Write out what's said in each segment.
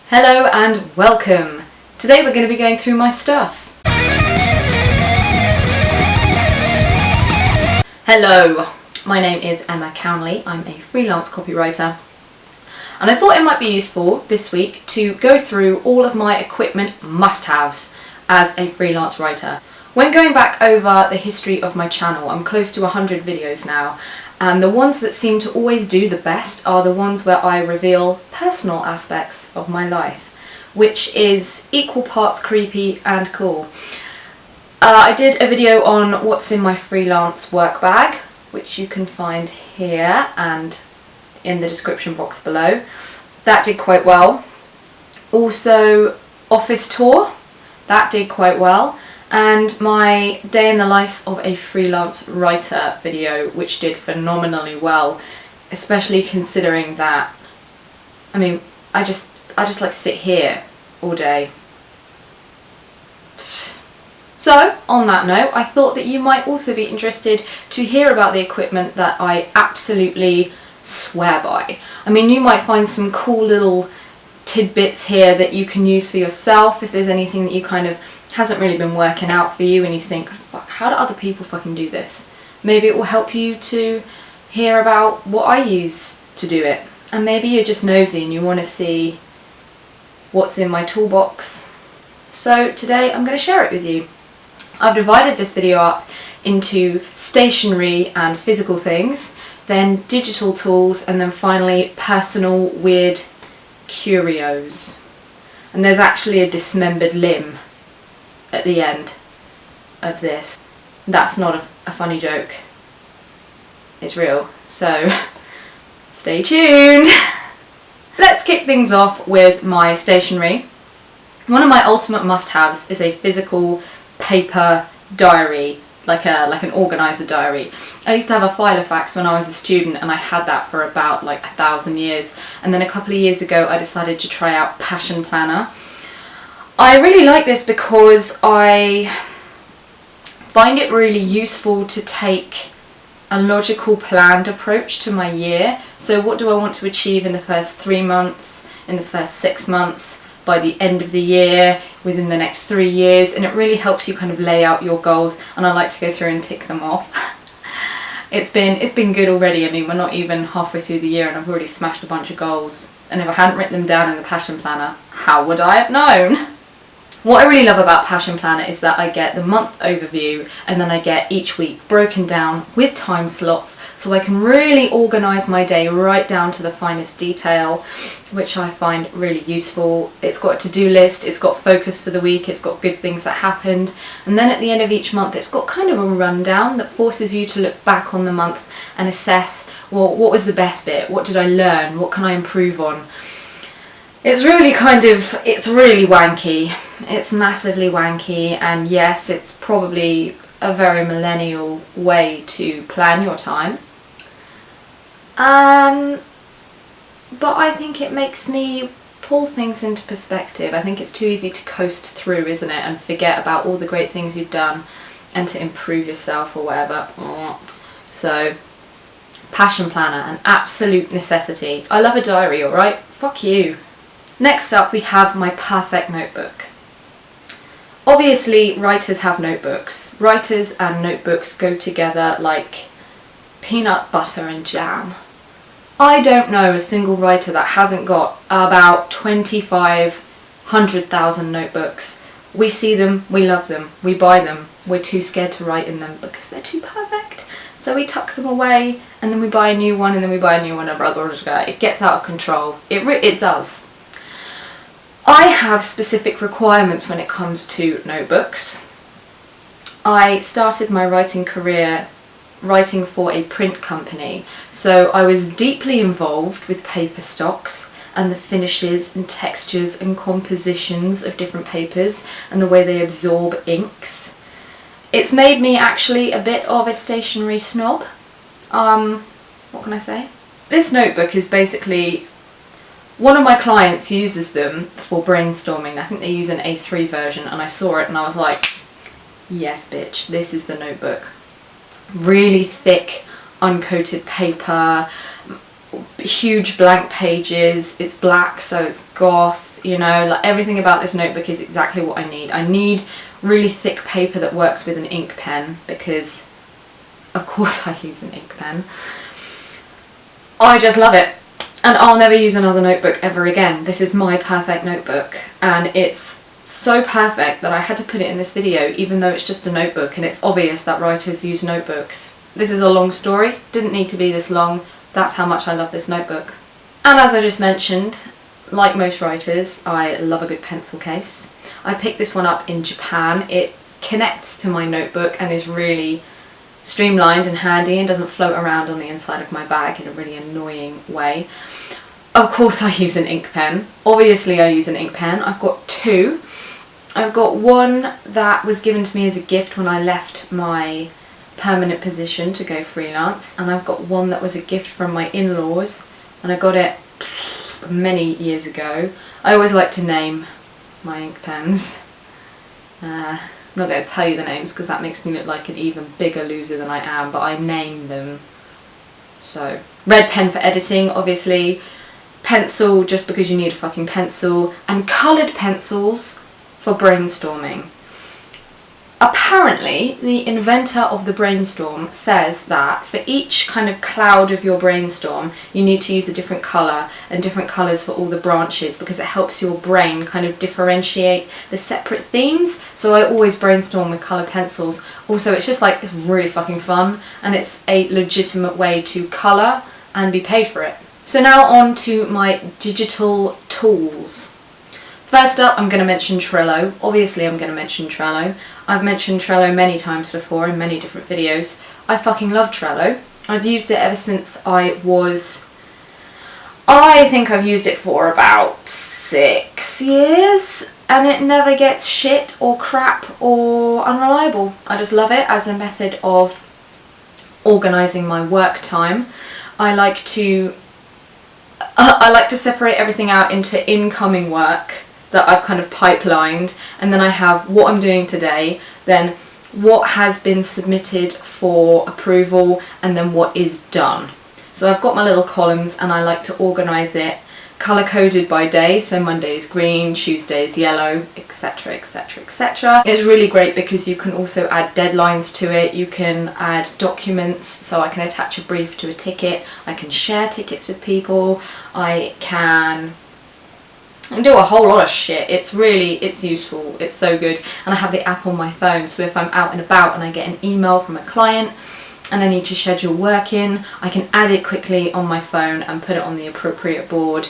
Hello and welcome. Today we're going to be going through my stuff. Hello, my name is Emma Cownley. I'm a freelance copywriter and I thought it might be useful this week to go through all of my equipment must-haves as a freelance writer. When going back over the history of my channel, I'm close to 100 videos now, and the ones that seem to always do the best are the ones where I reveal personal aspects of my life, which is equal parts creepy and cool. I did a video on what's in my freelance work bag, which you can find here and in the description box below. That did quite well. Also, office tour, that did quite well. And my day in the life of a freelance writer video, which did phenomenally well, especially considering that, I mean, I just like sit here all day. So, on that note, I thought that you might also be interested to hear about the equipment that I absolutely swear by. I mean, you might find some cool little tidbits here that you can use for yourself if there's anything that you kind of hasn't really been working out for you and you think, fuck, how do other people fucking do this? Maybe it will help you to hear about what I use to do it. And maybe you're just nosy and you want to see what's in my toolbox. So today I'm going to share it with you. I've divided this video up into stationery and physical things, then digital tools, and then finally personal weird curios. And there's actually a dismembered limb at the end of this. That's not a funny joke. It's real. So stay tuned. Let's kick things off with my stationery. One of my ultimate must-haves is a physical paper diary, like an organizer diary. I used to have a Filofax when I was a student and I had that for about like 1,000 years, and then a couple of years ago I decided to try out Passion Planner. I really like this because I find it really useful to take a logical planned approach to my year. So what do I want to achieve in the first 3 months, in the first 6 months, by the end of the year, within the next 3 years, and it really helps you kind of lay out your goals, and I like to go through and tick them off. It's been good already. I mean, we're not even halfway through the year and I've already smashed a bunch of goals, and if I hadn't written them down in the Passion Planner, how would I have known? What I really love about Passion Planner is that I get the month overview and then I get each week broken down with time slots, so I can really organise my day right down to the finest detail, which I find really useful. It's got a to-do list, it's got focus for the week, it's got good things that happened, and then at the end of each month it's got kind of a rundown that forces you to look back on the month and assess, well, what was the best bit, what did I learn, what can I improve on. It's really it's really wanky. It's massively wanky, and yes, it's probably a very millennial way to plan your time. But I think it makes me pull things into perspective. I think it's too easy to coast through, isn't it, and forget about all the great things you've done and to improve yourself or whatever. So, Passion Planner, an absolute necessity. I love a diary, alright? Fuck you. Next up we have my perfect notebook. Obviously writers have notebooks. Writers and notebooks go together like peanut butter and jam. I don't know a single writer that hasn't got about 100,000 notebooks. We see them, we love them, we buy them, we're too scared to write in them because they're too perfect. So we tuck them away and then we buy a new one and then we buy a new one and it gets out of control. It does. I have specific requirements when it comes to notebooks. I started my writing career writing for a print company, so I was deeply involved with paper stocks and the finishes and textures and compositions of different papers and the way they absorb inks. It's made me actually a bit of a stationery snob. What can I say? This notebook is basically, one of my clients uses them for brainstorming. I think they use an A3 version, and I saw it and I was like, yes bitch, this is the notebook. Really thick, uncoated paper, huge blank pages, it's black so it's goth, you know, like everything about this notebook is exactly what I need. I need really thick paper that works with an ink pen because of course I use an ink pen. I just love it, and I'll never use another notebook ever again. This is my perfect notebook, and it's so perfect that I had to put it in this video even though it's just a notebook, and it's obvious that writers use notebooks. This is a long story, didn't need to be this long. That's how much I love this notebook. And as I just mentioned, like most writers, I love a good pencil case. I picked this one up in Japan. It connects to my notebook and is really streamlined and handy and doesn't float around on the inside of my bag in a really annoying way. Of course I use an ink pen. Obviously I use an ink pen. I've got two. I've got one that was given to me as a gift when I left my permanent position to go freelance, and I've got one that was a gift from my in-laws, and I got it many years ago. I always like to name my ink pens. I'm not going to tell you the names because that makes me look like an even bigger loser than I am, but I name them. So, red pen for editing, obviously, pencil just because you need a fucking pencil, and coloured pencils for brainstorming. Apparently, the inventor of the brainstorm says that for each kind of cloud of your brainstorm, you need to use a different colour and different colours for all the branches because it helps your brain kind of differentiate the separate themes. So I always brainstorm with coloured pencils. Also, it's just like, it's really fucking fun, and it's a legitimate way to colour and be paid for it. So now on to my digital tools. First up, I'm going to mention Trello. Obviously, I'm going to mention Trello. I've mentioned Trello many times before in many different videos. I fucking love Trello. I've used it ever since I think I've used it for about 6 years, and it never gets shit or crap or unreliable. I just love it as a method of organising my work time. I like to separate everything out into incoming work that I've kind of pipelined, and then I have what I'm doing today, then what has been submitted for approval, and then what is done. So I've got my little columns, and I like to organise it colour coded by day, so Monday is green, Tuesday is yellow, etc, etc, etc. It's really great because you can also add deadlines to it. You can add documents, so I can attach a brief to a ticket, I can share tickets with people, I can do a whole lot of shit. It's useful, it's so good. And I have the app on my phone, so if I'm out and about and I get an email from a client and I need to schedule work in, I can add it quickly on my phone and put it on the appropriate board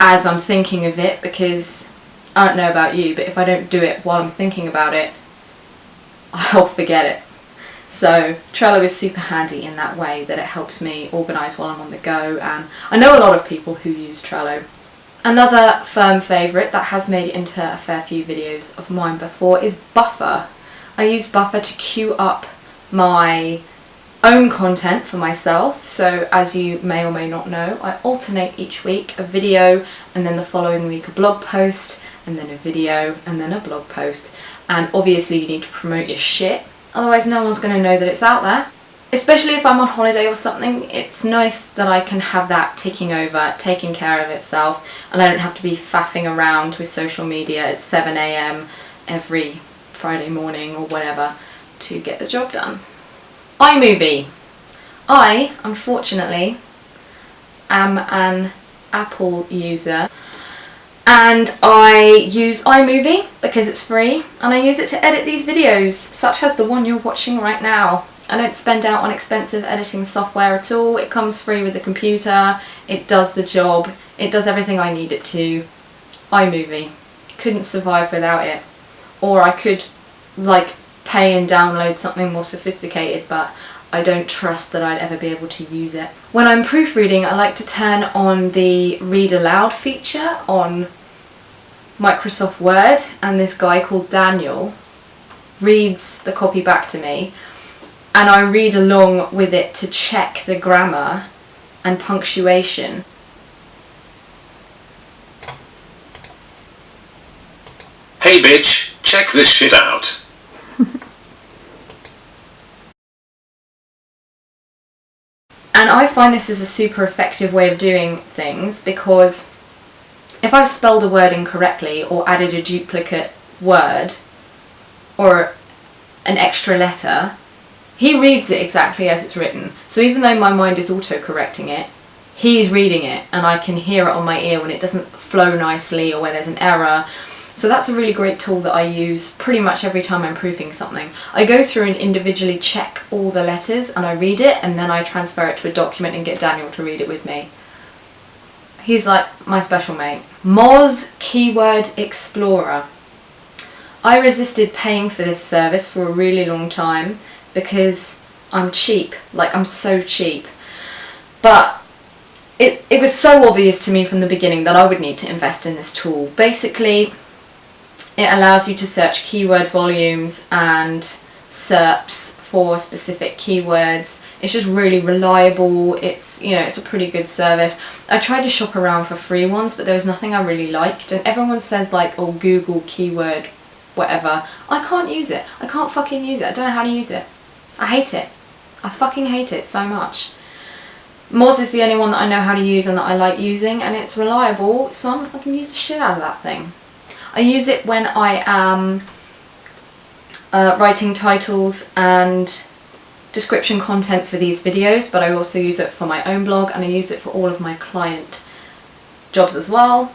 as I'm thinking of it, because I don't know about you, but if I don't do it while I'm thinking about it, I'll forget it. So Trello is super handy in that way, that it helps me organise while I'm on the go, and I know a lot of people who use Trello. Another firm favourite that has made it into a fair few videos of mine before is Buffer. I use Buffer to queue up my own content for myself. So as you may or may not know, I alternate each week a video, and then the following week a blog post, and then a video, and then a blog post. And obviously you need to promote your shit, otherwise no one's going to know that it's out there. Especially if I'm on holiday or something, it's nice that I can have that ticking over, taking care of itself, and I don't have to be faffing around with social media at 7 AM every Friday morning or whatever to get the job done. iMovie. I, unfortunately, am an Apple user, and I use iMovie because it's free, and I use it to edit these videos, such as the one you're watching right now. I don't spend out on expensive editing software at all. It comes free with the computer, it does the job, it does everything I need it to. iMovie. Couldn't survive without it. Or I could like pay and download something more sophisticated, but I don't trust that I'd ever be able to use it. When I'm proofreading, I like to turn on the read aloud feature on Microsoft Word, and this guy called Daniel reads the copy back to me, and I read along with it to check the grammar and punctuation. Hey bitch, check this shit out. And I find this is a super effective way of doing things, because if I've spelled a word incorrectly or added a duplicate word or an extra letter, he reads it exactly as it's written. So even though my mind is auto-correcting it, he's reading it and I can hear it on my ear when it doesn't flow nicely or when there's an error. So that's a really great tool that I use pretty much every time I'm proofing something. I go through and individually check all the letters and I read it, and then I transfer it to a document and get Daniel to read it with me. He's like my special mate. Moz Keyword Explorer. I resisted paying for this service for a really long time because I'm cheap, like I'm so cheap. But it was so obvious to me from the beginning that I would need to invest in this tool. Basically, it allows you to search keyword volumes and SERPs for specific keywords. It's just really reliable. It's, you know, it's a pretty good service. I tried to shop around for free ones, but there was nothing I really liked. And everyone says like, oh, Google keyword, whatever. I can't use it. I can't fucking use it. I don't know how to use it. I hate it. I fucking hate it so much. Moz is the only one that I know how to use and that I like using, and it's reliable, so I'm gonna fucking use the shit out of that thing. I use it when I am writing titles and description content for these videos, but I also use it for my own blog and I use it for all of my client jobs as well.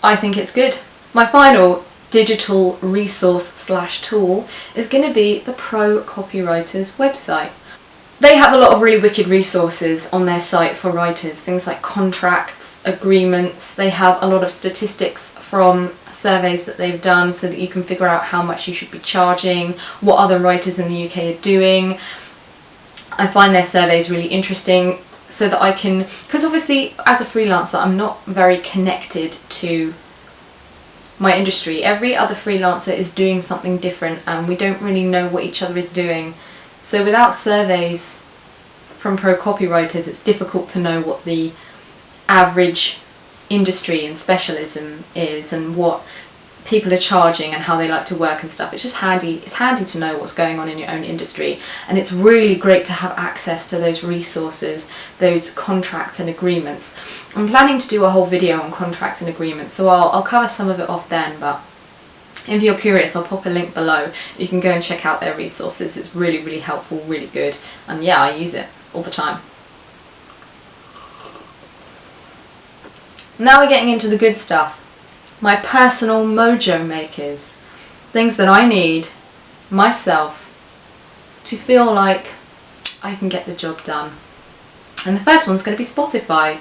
I think it's good. My final digital resource / tool is going to be the ProCopywriters website. They have a lot of really wicked resources on their site for writers, things like contracts, agreements. They have a lot of statistics from surveys that they've done so that you can figure out how much you should be charging, what other writers in the UK are doing. I find their surveys really interesting so that I can, because obviously as a freelancer I'm not very connected to my industry. Every other freelancer is doing something different and we don't really know what each other is doing. So without surveys from ProCopywriters, it's difficult to know what the average industry and specialism is and what people are charging and how they like to work and stuff. It's just handy. It's handy to know what's going on in your own industry, and it's really great to have access to those resources, those contracts and agreements. I'm planning to do a whole video on contracts and agreements, so I'll cover some of it off then, but if you're curious, I'll pop a link below. You can go and check out their resources. It's really, really helpful, really good. And yeah, I use it all the time. Now we're getting into the good stuff. My personal mojo makers. Things that I need myself to feel like I can get the job done. And the first one's going to be Spotify.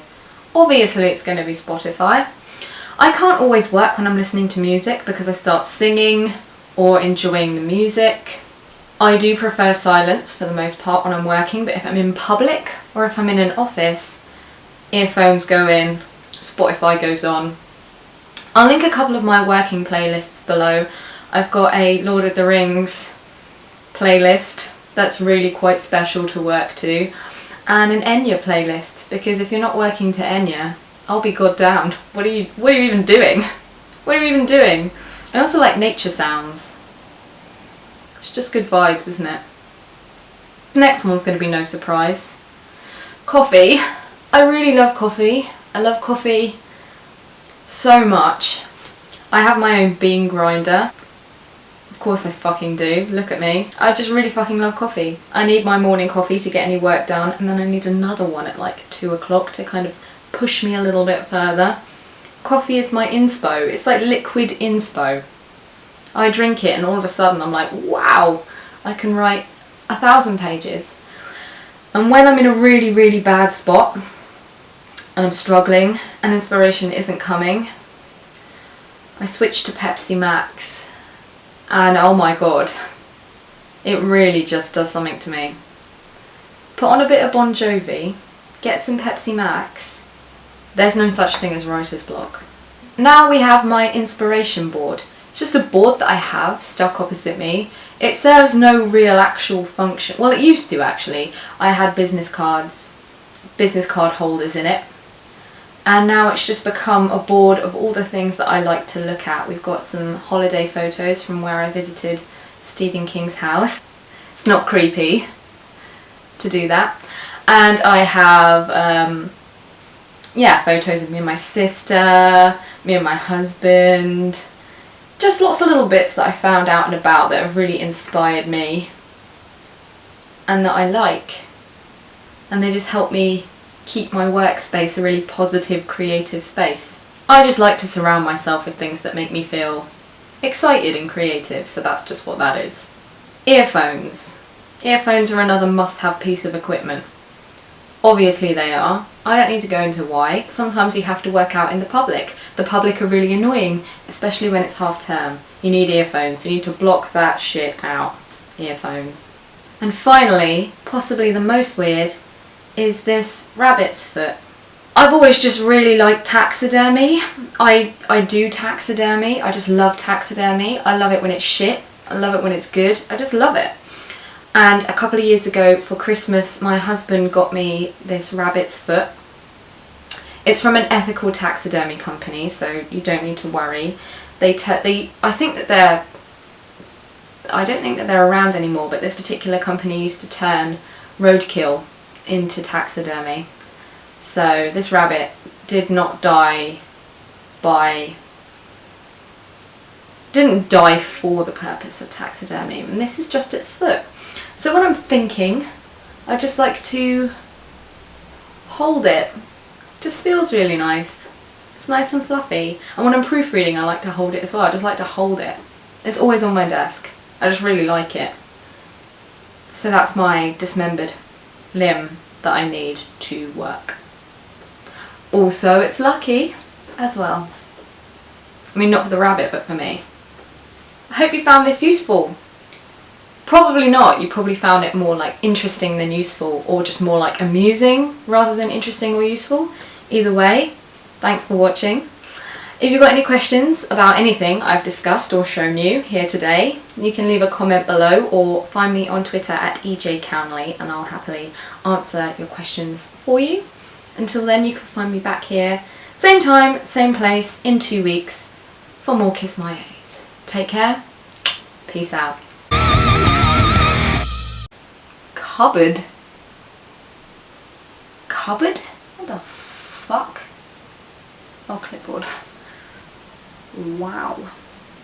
Obviously it's going to be Spotify. I can't always work when I'm listening to music because I start singing or enjoying the music. I do prefer silence for the most part when I'm working, but if I'm in public or if I'm in an office, earphones go in, Spotify goes on. I'll link a couple of my working playlists below. I've got a Lord of the Rings playlist that's really quite special to work to, and an Enya playlist, because if you're not working to Enya, I'll be goddamned. What are you even doing? What are you even doing? I also like nature sounds. It's just good vibes, isn't it? The next one's going to be no surprise. Coffee. I really love coffee. I love coffee so much. I have my own bean grinder. Of course I fucking do. Look at me. I just really fucking love coffee. I need my morning coffee to get any work done, and then I need another one at like 2 o'clock to kind of push me a little bit further. Coffee is my inspo. It's like liquid inspo. I drink it and all of a sudden I'm like, wow, I can write 1,000 pages. And when I'm in a really, really bad spot and I'm struggling and inspiration isn't coming, I switch to Pepsi Max, and oh my god, it really just does something to me. Put on a bit of Bon Jovi, get some Pepsi Max. There's no such thing as writer's block. Now we have my inspiration board. It's just a board that I have stuck opposite me. It serves no real actual function. Well, it used to actually. I had business card holders in it. And now it's just become a board of all the things that I like to look at. We've got some holiday photos from where I visited Stephen King's house. It's not creepy to do that. And I have yeah, photos of me and my sister, me and my husband, just lots of little bits that I found out and about that have really inspired me and that I like, and they just help me keep my workspace a really positive, creative space. I just like to surround myself with things that make me feel excited and creative, so that's just what that is. Earphones. Earphones are another must-have piece of equipment. Obviously they are. I don't need to go into why. Sometimes you have to work out in the public. The public are really annoying, especially when it's half term. You need earphones. You need to block that shit out. Earphones. And finally, possibly the most weird, is this rabbit's foot. I've always just really liked taxidermy. I do taxidermy. I just love taxidermy. I love it when it's shit. I love it when it's good. I just love it. And a couple of years ago for Christmas, my husband got me this rabbit's foot. It's from an ethical taxidermy company, so you don't need to worry. I don't think that they're around anymore, but this particular company used to turn roadkill into taxidermy. So this rabbit didn't die for the purpose of taxidermy, and this is just its foot. So when I'm thinking, I just like to hold it. Just feels really nice. It's nice and fluffy. And when I'm proofreading, I like to hold it as well. I just like to hold it. It's always on my desk. I just really like it. So that's my dismembered limb that I need to work. Also, it's lucky as well. I mean, not for the rabbit, but for me. I hope you found this useful. Probably not. You probably found it more like interesting than useful, or just more like amusing rather than interesting or useful. Either way, thanks for watching. If you've got any questions about anything I've discussed or shown you here today, you can leave a comment below or find me on Twitter at @EJCownley, and I'll happily answer your questions for you. Until then, you can find me back here, same time, same place, in 2 weeks for more Kiss My A's. Take care. Peace out. Cupboard? Cupboard? What the fuck? Oh, clipboard. Wow.